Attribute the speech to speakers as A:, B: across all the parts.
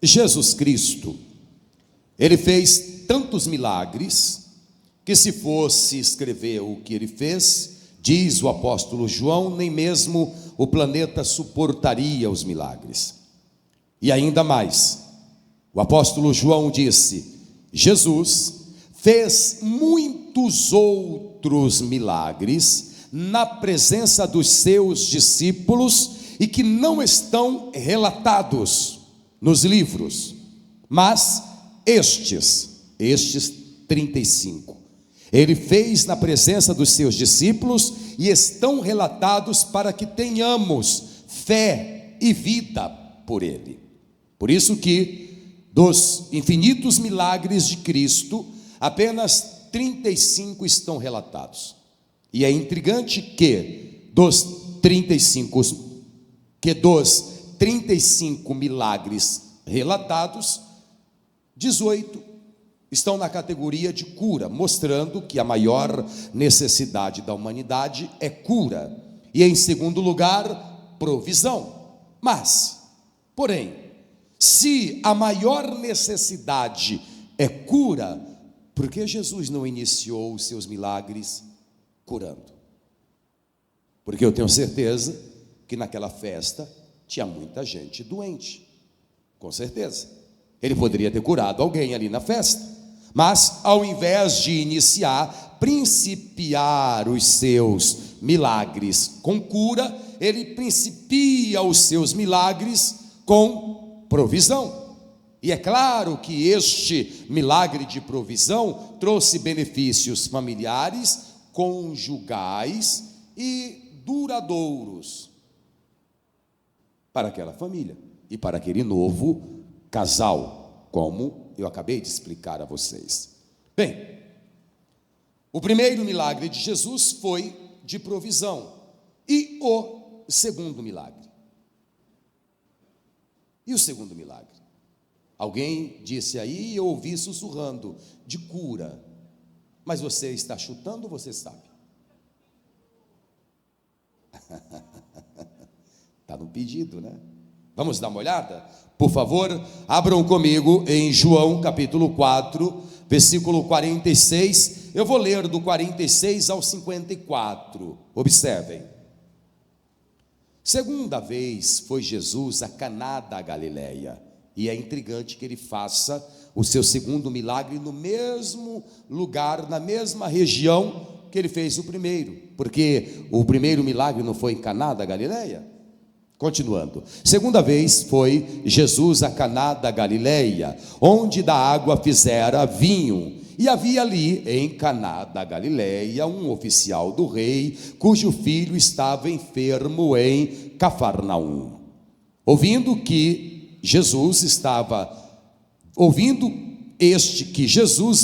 A: Jesus Cristo, ele fez tantos milagres, que se fosse escrever o que ele fez, diz o apóstolo João, nem mesmo o planeta suportaria os milagres. E ainda mais, o apóstolo João disse: Jesus fez muitos outros milagres na presença dos seus discípulos e que não estão relatados nos livros, mas estes 35, ele fez na presença dos seus discípulos e estão relatados para que tenhamos fé e vida por ele. Por isso que dos infinitos milagres de Cristo, apenas 35 estão relatados. E é intrigante que dos 35 milagres relatados, 18 estão na categoria de cura, mostrando que a maior necessidade da humanidade é cura. E em segundo lugar, provisão. Mas, porém, se a maior necessidade é cura, por que Jesus não iniciou os seus milagres curando? Porque eu tenho certeza que naquela festa tinha muita gente doente, com certeza. Ele poderia ter curado alguém ali na festa, mas ao invés de principiar os seus milagres com cura, ele principia os seus milagres com provisão. E é claro que este milagre de provisão trouxe benefícios familiares, conjugais e duradouros para aquela família e para aquele novo casal, como eu acabei de explicar a vocês. Bem, o primeiro milagre de Jesus foi de provisão. E o segundo milagre? E o segundo milagre? Alguém disse aí, eu ouvi sussurrando, de cura. Mas você está chutando ou você sabe? Está no pedido, né? Vamos dar uma olhada? Por favor, abram comigo em João capítulo 4, versículo 46. Eu vou ler do 46 ao 54. Observem. Segunda vez foi Jesus a Caná da Galileia. E é intrigante que ele faça o seu segundo milagre no mesmo lugar, na mesma região que ele fez o primeiro. Porque o primeiro milagre não foi em Caná da Galileia? Continuando, segunda vez foi Jesus a Caná da Galileia, onde da água fizera vinho. E havia ali em Caná da Galileia um oficial do rei, cujo filho estava enfermo em Cafarnaum. Ouvindo que Jesus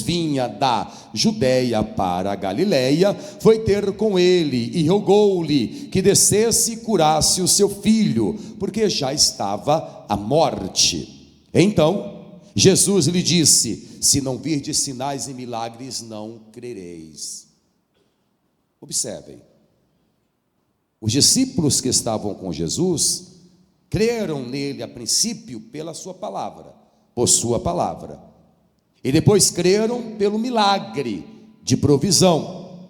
A: vinha da Judeia para a Galileia, foi ter com ele e rogou-lhe que descesse e curasse o seu filho, porque já estava à morte. Então Jesus lhe disse: se não virdes sinais e milagres, não crereis. Observem, os discípulos que estavam com Jesus creram nele a princípio pela sua palavra, por sua palavra. E depois creram pelo milagre de provisão.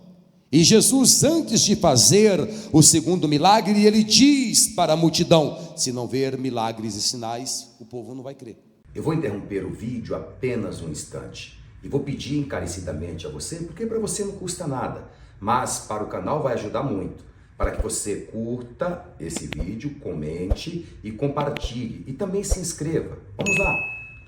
A: E Jesus, antes de fazer o segundo milagre, ele diz para a multidão: se não ver milagres e sinais, o povo não vai crer.
B: Eu vou interromper o vídeo apenas um instante e vou pedir encarecidamente a você, porque para você não custa nada, mas para o canal vai ajudar muito, para que você curta esse vídeo, comente e compartilhe e também se inscreva. Vamos lá,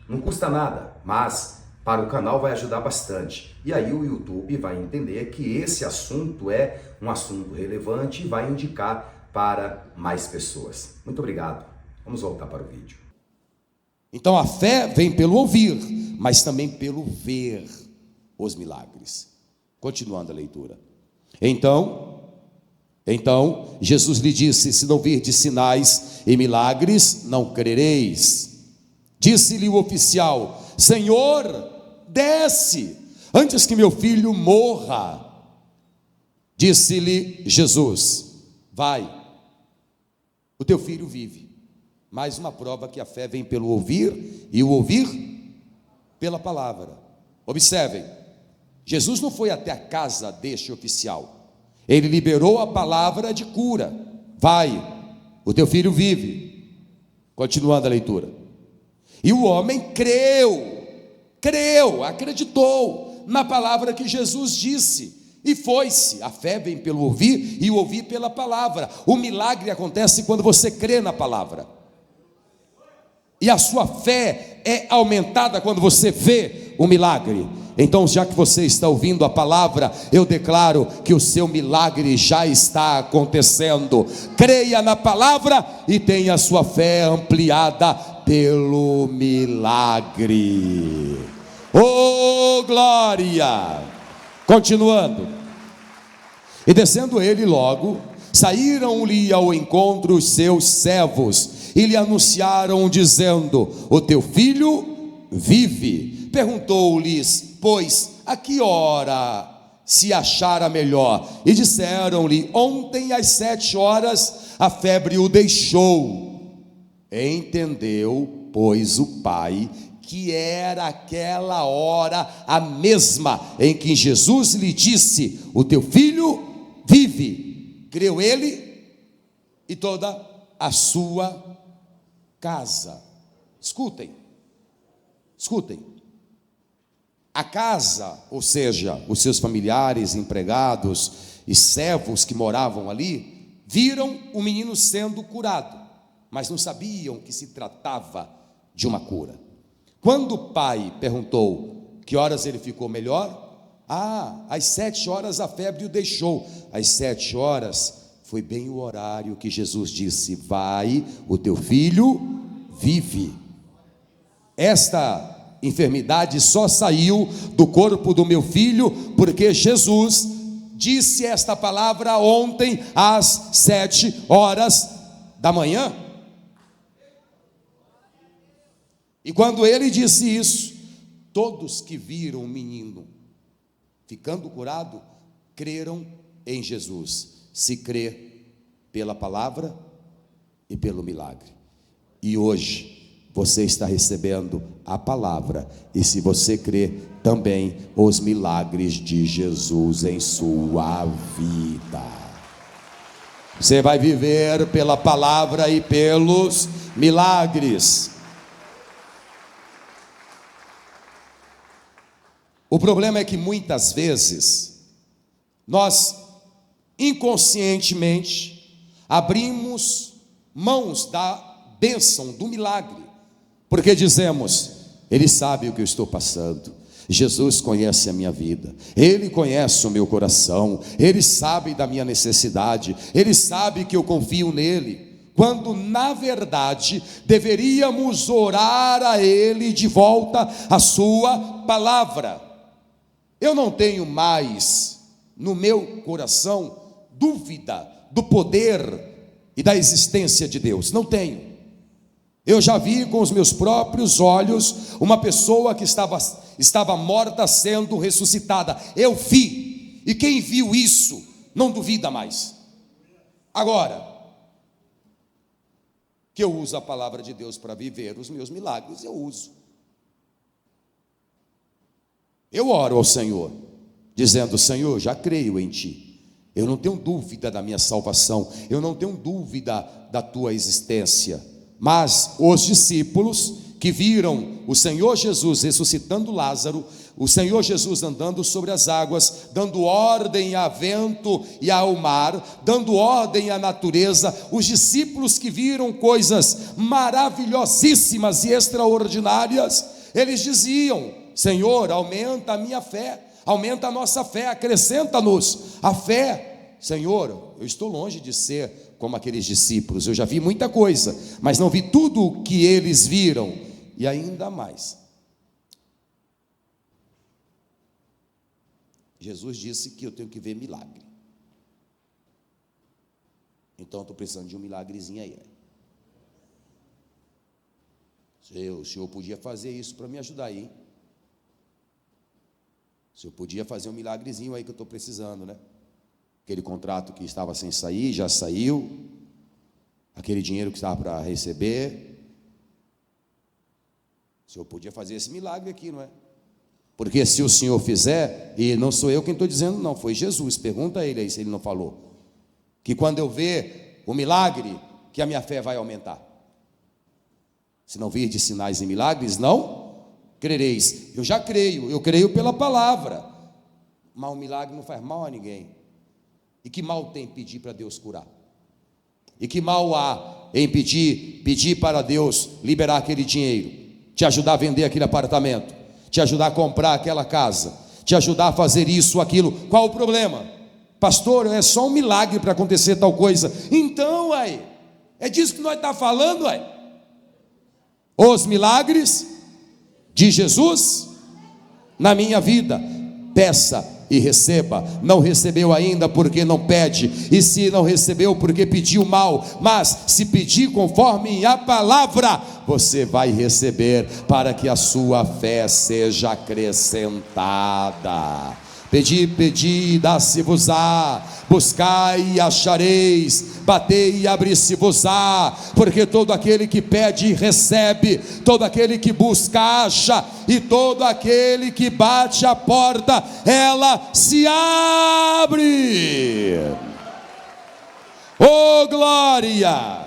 B: não custa nada, mas para o canal vai ajudar bastante. E aí o YouTube vai entender que esse assunto é um assunto relevante e vai indicar para mais pessoas. Muito obrigado. Vamos voltar para o vídeo.
A: Então a fé vem pelo ouvir, mas também pelo ver os milagres. Continuando a leitura. Então Jesus lhe disse: se não virdes sinais e milagres, não crereis. Disse-lhe o oficial: Senhor, desce, antes que meu filho morra. Disse-lhe Jesus: vai, o teu filho vive. Mais uma prova que a fé vem pelo ouvir, e o ouvir pela palavra. Observem, Jesus não foi até a casa deste oficial, ele liberou a palavra de cura: vai, o teu filho vive. Continuando a leitura. E o homem creu, acreditou na palavra que Jesus disse, e foi-se. A fé vem pelo ouvir, e o ouvir pela palavra. O milagre acontece quando você crê na palavra, e a sua fé é aumentada quando você vê o milagre. Então, já que você está ouvindo a palavra, eu declaro que o seu milagre já está acontecendo. Creia na palavra e tenha a sua fé ampliada pelo milagre. Oh, glória! Continuando. E descendo ele logo, saíram-lhe ao encontro os seus servos e lhe anunciaram, dizendo: o teu filho vive. Perguntou-lhes, pois, a que hora se achara melhor? E disseram-lhe: ontem às 7 horas a febre o deixou. Entendeu, pois, o pai que era aquela hora a mesma em que Jesus lhe disse: o teu filho vive. Creu ele e toda a sua casa. Escutem. A casa, ou seja, os seus familiares, empregados e servos que moravam ali, viram o menino sendo curado, mas não sabiam que se tratava de uma cura. Quando o pai perguntou que horas ele ficou melhor, às 7 horas a febre o deixou. Às 7 horas foi bem o horário que Jesus disse: vai, o teu filho vive. Esta enfermidade só saiu do corpo do meu filho porque Jesus disse esta palavra ontem às 7 horas da manhã. E quando ele disse isso, todos que viram o menino ficando curado, creram em Jesus. Se crê pela palavra e pelo milagre. E hoje você está recebendo a palavra, e se você crê, também os milagres de Jesus em sua vida. Você vai viver pela palavra e pelos milagres. O problema é que muitas vezes nós inconscientemente abrimos mãos da bênção, do milagre, porque dizemos: ele sabe o que eu estou passando, Jesus conhece a minha vida, ele conhece o meu coração, ele sabe da minha necessidade, ele sabe que eu confio nele, quando na verdade deveríamos orar a ele de volta a sua palavra. Eu não tenho mais no meu coração dúvida do poder e da existência de Deus, não tenho. Eu já vi com os meus próprios olhos uma pessoa que estava morta sendo ressuscitada. Eu vi, e quem viu isso não duvida mais. Agora, que eu uso a palavra de Deus para viver os meus milagres, eu uso. Eu oro ao Senhor, dizendo: Senhor, já creio em Ti, eu não tenho dúvida da minha salvação, eu não tenho dúvida da Tua existência. Mas os discípulos que viram o Senhor Jesus ressuscitando Lázaro, o Senhor Jesus andando sobre as águas, dando ordem ao vento e ao mar, dando ordem à natureza, os discípulos que viram coisas maravilhosíssimas e extraordinárias, eles diziam: Senhor, aumenta a minha fé, aumenta a nossa fé, acrescenta-nos a fé. Senhor, eu estou longe de ser como aqueles discípulos, eu já vi muita coisa, mas não vi tudo o que eles viram, e ainda mais. Jesus disse que eu tenho que ver milagre, então estou precisando de um milagrezinho aí. O senhor podia fazer isso para me ajudar aí, hein? O senhor podia fazer um milagrezinho aí que eu estou precisando, né? Aquele contrato que estava sem sair, já saiu. Aquele dinheiro que estava para receber, O Senhor podia fazer esse milagre aqui, não é? Porque se o Senhor fizer, e não sou eu quem estou dizendo, não, foi Jesus, pergunta a ele aí se ele não falou, que quando eu ver o milagre, que a minha fé vai aumentar. Se não vir de sinais e milagres, não crereis. Eu já creio, eu creio pela palavra, mas o milagre não faz mal a ninguém. E que mal tem pedir para Deus curar? E que mal há em pedir para Deus liberar aquele dinheiro, te ajudar a vender aquele apartamento, te ajudar a comprar aquela casa, te ajudar a fazer isso, aquilo? Qual o problema? Pastor, é só um milagre para acontecer tal coisa. Então, aí, é disso que nós estamos falando, aí. Os milagres de Jesus na minha vida. Peça e receba. Não recebeu ainda porque não pede, e se não recebeu porque pediu mal, mas se pedir conforme a palavra, você vai receber, para que a sua fé seja acrescentada. Pedi, dá-se-vos-á, buscai e achareis, batei e abri-se-vos-á, porque todo aquele que pede recebe, todo aquele que busca acha, e todo aquele que bate a porta, ela se abre. Oh glória!